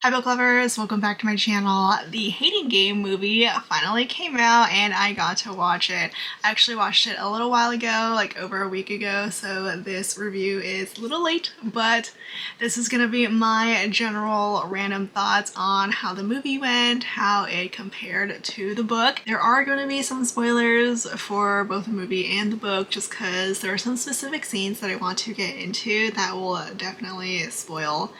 Hi Booklovers, welcome back to my channel. The Hating Game movie finally came out and I got to watch it. I actually watched it a little while ago, like over a week ago, so this review is a little late, but this is gonna be my general random thoughts on how the movie went, how it compared to the book. There are going to be some spoilers for both the movie and the book just because there are some specific scenes that I want to get into that will definitely spoil,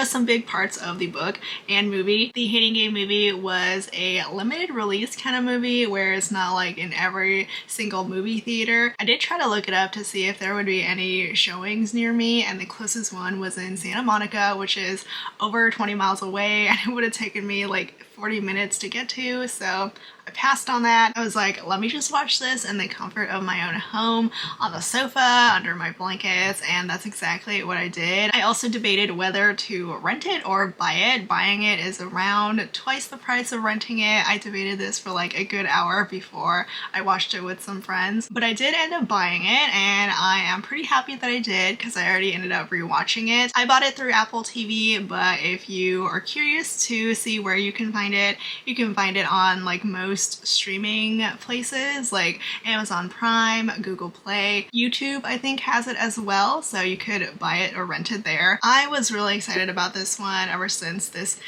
some big parts of the book and movie. The Hating Game movie was a limited release kind of movie where it's not like in every single movie theater. I did try to look it up to see if there would be any showings near me, and the closest one was in Santa Monica, which is over 20 miles away, and it would have taken me like 40 minutes to get to, so I passed on that. I was like, let me just watch this in the comfort of my own home, on the sofa, under my blankets, and that's exactly what I did. I also debated whether to rent it or buy it. Buying it is around twice the price of renting it. I debated this for like a good hour before I watched it with some friends, but I did end up buying it, and I am pretty happy that I did because I already ended up rewatching it. I bought it through Apple TV, but if you are curious to see where you can find it, you can find it on like most streaming places like Amazon Prime, Google Play, YouTube I think has it as well, so you could buy it or rent it there. I was really excited about this one ever since this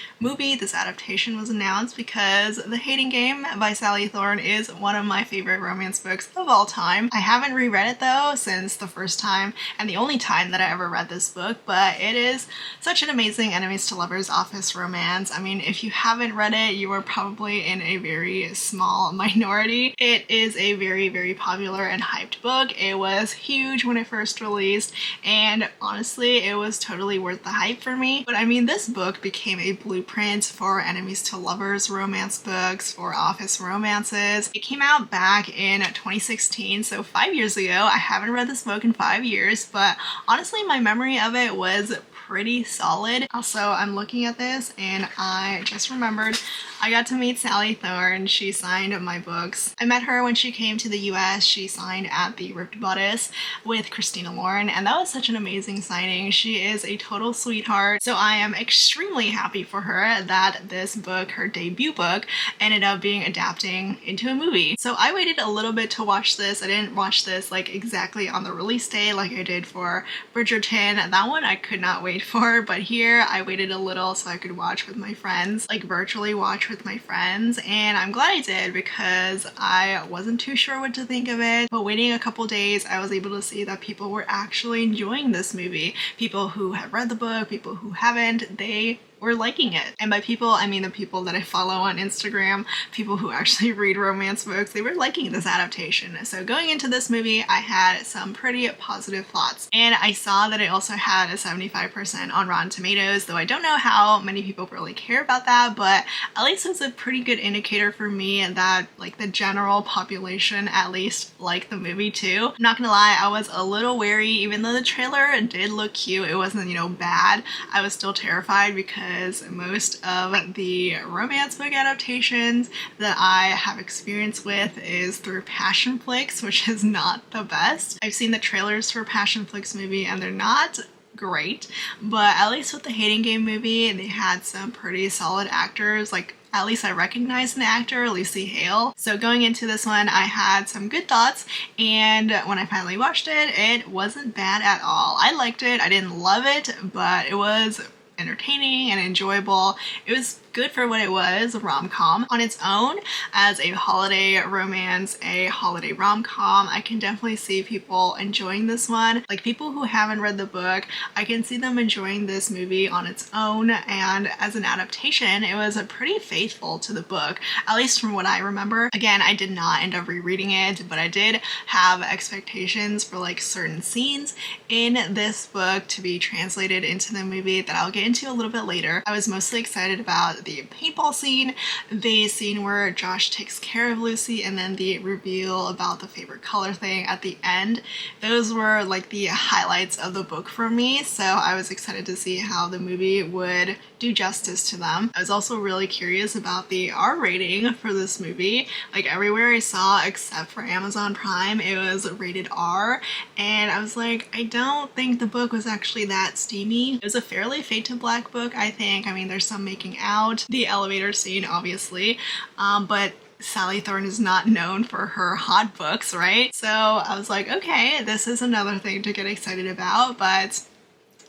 adaptation was announced because The Hating Game by Sally Thorne is one of my favorite romance books of all time. I haven't reread it though since the first time and the only time that I ever read this book, but it is such an amazing enemies to lovers office romance. I mean, if you haven't read it, you are probably in a very small minority. It is a very, very popular and hyped book. It was huge when it first released, and honestly, it was totally worth the hype for me. But I mean, this book became a blueprint for enemies to lovers romance books, for office romances. It came out back in 2016, so 5 years ago. I haven't read this book in 5 years, but honestly, my memory of it was pretty solid. Also, I'm looking at this and I just remembered I got to meet Sally Thorne. She signed my books. I met her when she came to the US. She signed at the Ripped Bodice with Christina Lauren, and that was such an amazing signing. She is a total sweetheart, so I am extremely happy for her that this book, her debut book, ended up being adapting into a movie. So I waited a little bit to watch this. I didn't watch this like exactly on the release day like I did for Bridgerton. That one I could not wait for, but here I waited a little so I could watch with my friends, like virtually watch with my friends, and I'm glad I did because I wasn't too sure what to think of it. But waiting a couple days, I was able to see that people were actually enjoying this movie. People who have read the book, people who haven't, they were liking it. And by people, I mean the people that I follow on Instagram, people who actually read romance books, they were liking this adaptation. So going into this movie, I had some pretty positive thoughts. And I saw that it also had a 75% on Rotten Tomatoes, though I don't know how many people really care about that, but at least it's a pretty good indicator for me that like the general population at least liked the movie too. I'm not gonna lie, I was a little wary. Even though the trailer did look cute, it wasn't, bad, I was still terrified because most of the romance book adaptations that I have experience with is through passion flicks, which is not the best. I've seen the trailers for passion flicks movie and they're not great, but at least with the Hating Game movie, they had some pretty solid actors. Like, at least I recognized an actor, Lacey. So going into this one, I had some good thoughts, and when I finally watched it, it wasn't bad at all. I liked it. I didn't love it, but it was entertaining and enjoyable. It was good for what it was, a rom-com. On its own, as a holiday romance, a holiday rom-com, I can definitely see people enjoying this one. Like people who haven't read the book, I can see them enjoying this movie on its own, and as an adaptation, it was pretty faithful to the book, at least from what I remember. Again, I did not end up rereading it, but I did have expectations for like certain scenes in this book to be translated into the movie that I'll get into a little bit later. I was mostly excited about the paintball scene, the scene where Josh takes care of Lucy, and then the reveal about the favorite color thing at the end. Those were like the highlights of the book for me, so I was excited to see how the movie would do justice to them. I was also really curious about the R rating for this movie. Like everywhere I saw except for Amazon Prime, it was rated R, and I was like, I don't think the book was actually that steamy. It was a fairly faithful Black book, I think. I mean, there's some making out. The elevator scene, obviously, but Sally Thorne is not known for her hot books, right? So I was like, okay, this is another thing to get excited about, but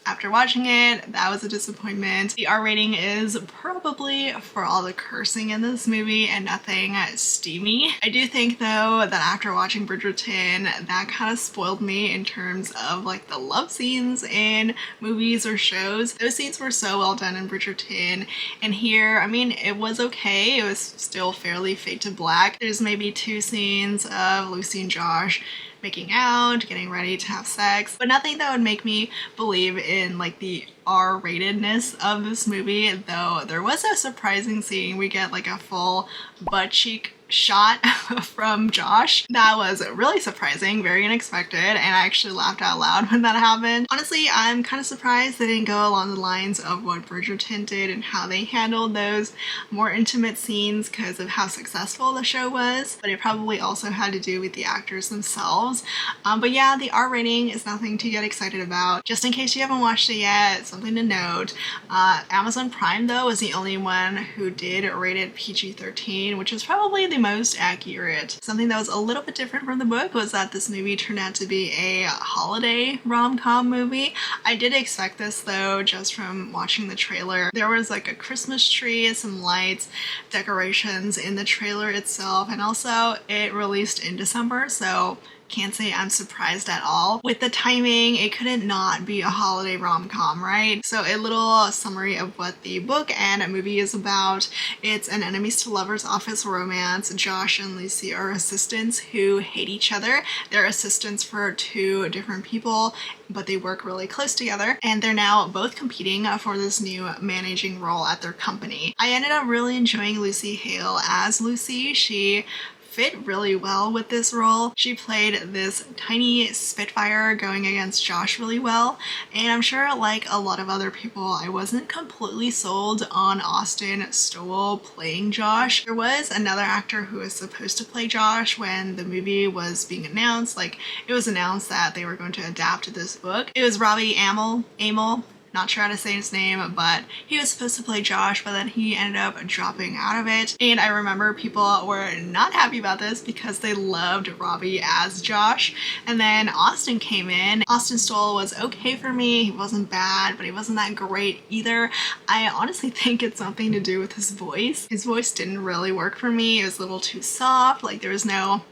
after watching it, that was a disappointment. The R rating is probably for all the cursing in this movie and nothing steamy. I do think though that after watching Bridgerton, that kind of spoiled me in terms of like the love scenes in movies or shows. Those scenes were so well done in Bridgerton, and here, I mean, it was okay. It was still fairly fade to black. There's maybe 2 scenes of Lucy and Josh making out, getting ready to have sex, but nothing that would make me believe in like the R-ratedness of this movie, though there was a surprising scene. We get like a full butt cheek shot from Josh. That was really surprising, very unexpected, and I actually laughed out loud when that happened. Honestly, I'm kind of surprised they didn't go along the lines of what Bridgerton did and how they handled those more intimate scenes because of how successful the show was, but it probably also had to do with the actors themselves. But yeah, the R rating is nothing to get excited about. Just in case you haven't watched it yet, something to note. Amazon Prime though is the only one who did rate it PG-13, which is probably the most accurate. Something that was a little bit different from the book was that this movie turned out to be a holiday rom-com movie. I did expect this though, just from watching the trailer. There was like a Christmas tree, some lights, decorations in the trailer itself, and also it released in December, so can't say I'm surprised at all. With the timing, it couldn't not be a holiday rom-com, right? So a little summary of what the book and a movie is about. It's an enemies to lovers office romance. Josh and Lacey are assistants who hate each other. They're assistants for 2 different people, but they work really close together, and they're now both competing for this new managing role at their company. I ended up really enjoying Lucy Hale as Lucy. She fit really well with this role. She played this tiny spitfire going against Josh really well, and I'm sure like a lot of other people, I wasn't completely sold on Austin Stowell playing Josh. There was another actor who was supposed to play Josh when the movie was being announced. Like, it was announced that they were going to adapt this book. It was Robbie Amell, not sure how to say his name, but he was supposed to play Josh, but then he ended up dropping out of it. And I remember people were not happy about this because they loved Robbie as Josh. And then Austin came in. Austin Stowell was okay for me. He wasn't bad, but he wasn't that great either. I honestly think it's something to do with his voice. His voice didn't really work for me. It was a little too soft. Like, there was no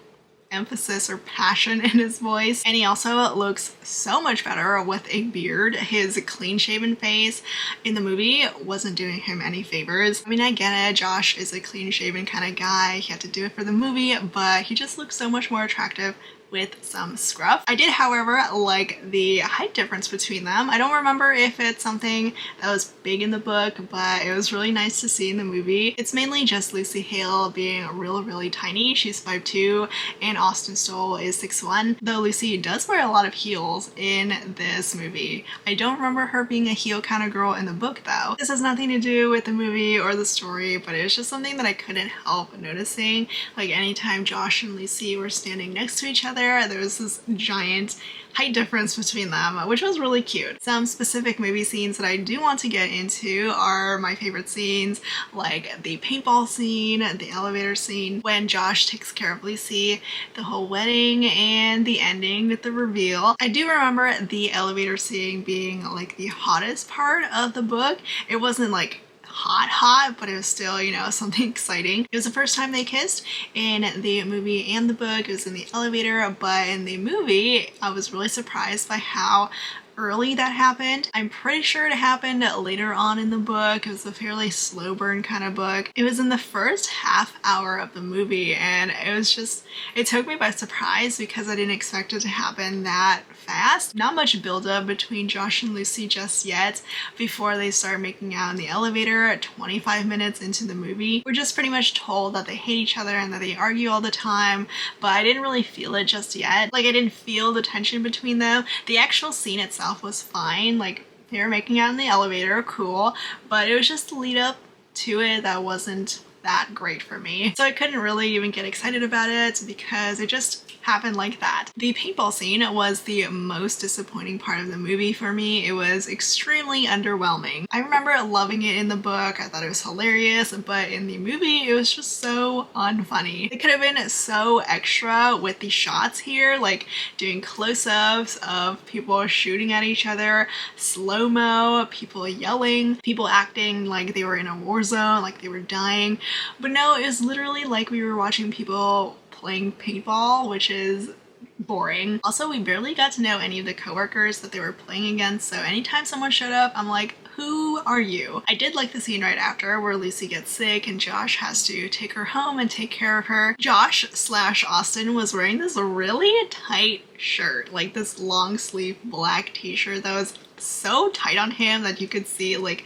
emphasis or passion in his voice, and he also looks so much better with a beard. His clean-shaven face in the movie wasn't doing him any favors. I mean, I get it, Josh is a clean-shaven kind of guy, he had to do it for the movie, but he just looks so much more attractive with some scruff. I did, however, like the height difference between them. I don't remember if it's something that was big in the book, but it was really nice to see in the movie. It's mainly just Lucy Hale being really tiny. She's 5'2", and Austin Stowell is 6'1", though Lucy does wear a lot of heels in this movie. I don't remember her being a heel kind of girl in the book though. This has nothing to do with the movie or the story, but it was just something that I couldn't help noticing. Like, anytime Josh and Lucy were standing next to each other, there was this giant height difference between them, which was really cute. Some specific movie scenes that I do want to get into are my favorite scenes, like the paintball scene, the elevator scene, when Josh takes care of Lucy, the whole wedding, and the ending with the reveal. I do remember the elevator scene being like the hottest part of the book. It wasn't like hot, but it was still, you know, something exciting. It was the first time they kissed in the movie and the book. It was in the elevator, but in the movie, I was really surprised by how early that happened. I'm pretty sure it happened later on in the book. It was a fairly slow burn kind of book. It was in the first half hour of the movie, and it was just, it took me by surprise because I didn't expect it to happen that fast. Not much buildup between Josh and Lucy just yet before they start making out in the elevator. 25 minutes into the movie, we're just pretty much told that they hate each other and that they argue all the time, but I didn't really feel it just yet. Like, I didn't feel the tension between them. The actual scene itself was fine, like they were making out in the elevator, cool, but it was just the lead up to it that wasn't that great for me. So I couldn't really even get excited about it because it just happened like that. The paintball scene was the most disappointing part of the movie for me. It was extremely underwhelming. I remember loving it in the book. I thought it was hilarious, but in the movie it was just so unfunny. It could have been so extra with the shots here, like doing close-ups of people shooting at each other, slow-mo, people yelling, people acting like they were in a war zone, like they were dying. But no, it was literally like we were watching people playing paintball, which is boring. Also, we barely got to know any of the coworkers that they were playing against, so anytime someone showed up, I'm like, who are you? I did like the scene right after where Lucy gets sick and Josh has to take her home and take care of her. Josh/Austin was wearing this really tight shirt, like this long sleeve black t-shirt that was so tight on him that you could see like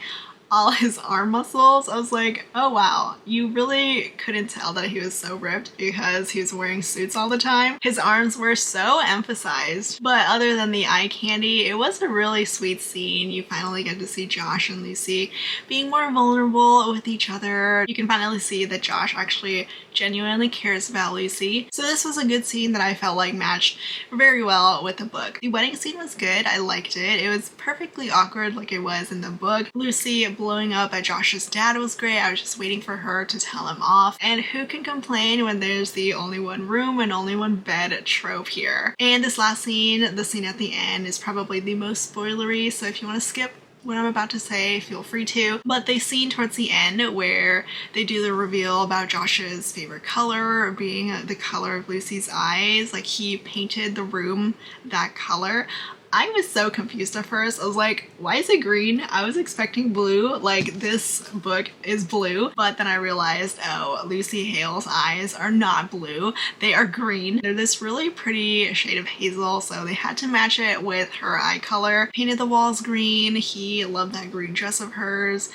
all his arm muscles. I was like, oh wow, you really couldn't tell that he was so ripped because he was wearing suits all the time. His arms were so emphasized. But other than the eye candy, it was a really sweet scene. You finally get to see Josh and Lucy being more vulnerable with each other. You can finally see that Josh actually genuinely cares about Lucy. So this was a good scene that I felt like matched very well with the book. The wedding scene was good. I liked it. It was perfectly awkward like it was in the book. Lucy blowing up at Josh's dad was great. I was just waiting for her to tell him off. And who can complain when there's the only one room and only one bed trope here? And this last scene, the scene at the end, is probably the most spoilery, so if you want to skip what I'm about to say, feel free to. But the scene towards the end where they do the reveal about Josh's favorite color being the color of Lucy's eyes, like he painted the room that color. I was so confused at first. I was like, why is it green? I was expecting blue. Like, this book is blue. But then I realized, oh, Lucy Hale's eyes are not blue. They are green. They're this really pretty shade of hazel, so they had to match it with her eye color. Painted the walls green. He loved that green dress of hers.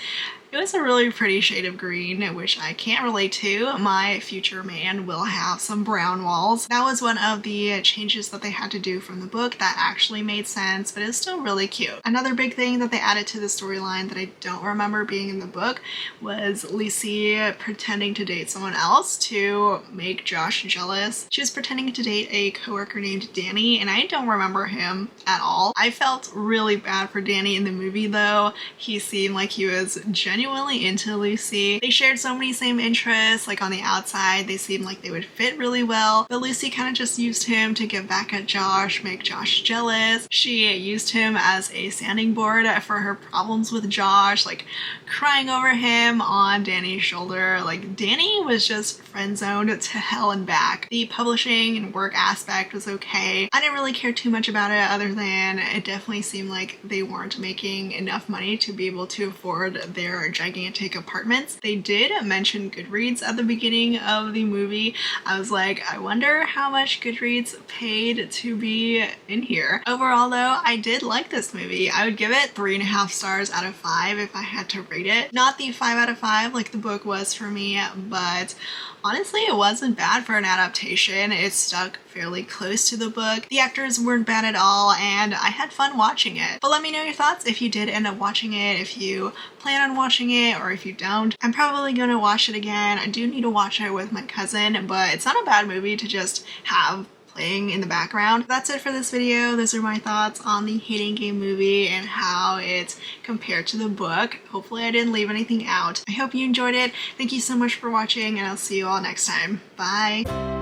It was a really pretty shade of green, which I can't relate to. My future man will have some brown walls. That was one of the changes that they had to do from the book that actually made sense, but it's still really cute. Another big thing that they added to the storyline that I don't remember being in the book was Lucy pretending to date someone else to make Josh jealous. She was pretending to date a coworker named Danny, and I don't remember him at all. I felt really bad for Danny in the movie though. He seemed like he was genuinely into Lucy. They shared so many same interests, like on the outside they seemed like they would fit really well, but Lucy kind of just used him to get back at Josh, make Josh jealous. She used him as a sounding board for her problems with Josh, like crying over him on Danny's shoulder. Like, Danny was just friend-zoned to hell and back. The publishing and work aspect was okay. I didn't really care too much about it other than it definitely seemed like they weren't making enough money to be able to afford their gigantic apartments. They did mention Goodreads at the beginning of the movie. I was like, I wonder how much Goodreads paid to be in here. Overall though, I did like this movie. I would give it 3.5 stars out of 5 if I had to rate it. Not the 5 out of 5 like the book was for me, but honestly, it wasn't bad for an adaptation. It stuck fairly close to the book. The actors weren't bad at all, and I had fun watching it. But let me know your thoughts if you did end up watching it, if you plan on watching it, or if you don't. I'm probably gonna watch it again. I do need to watch it with my cousin, but it's not a bad movie to just have playing in the background. That's it for this video. Those are my thoughts on the Hating Game movie and how it's compared to the book. Hopefully I didn't leave anything out. I hope you enjoyed it. Thank you so much for watching, and I'll see you all next time. Bye!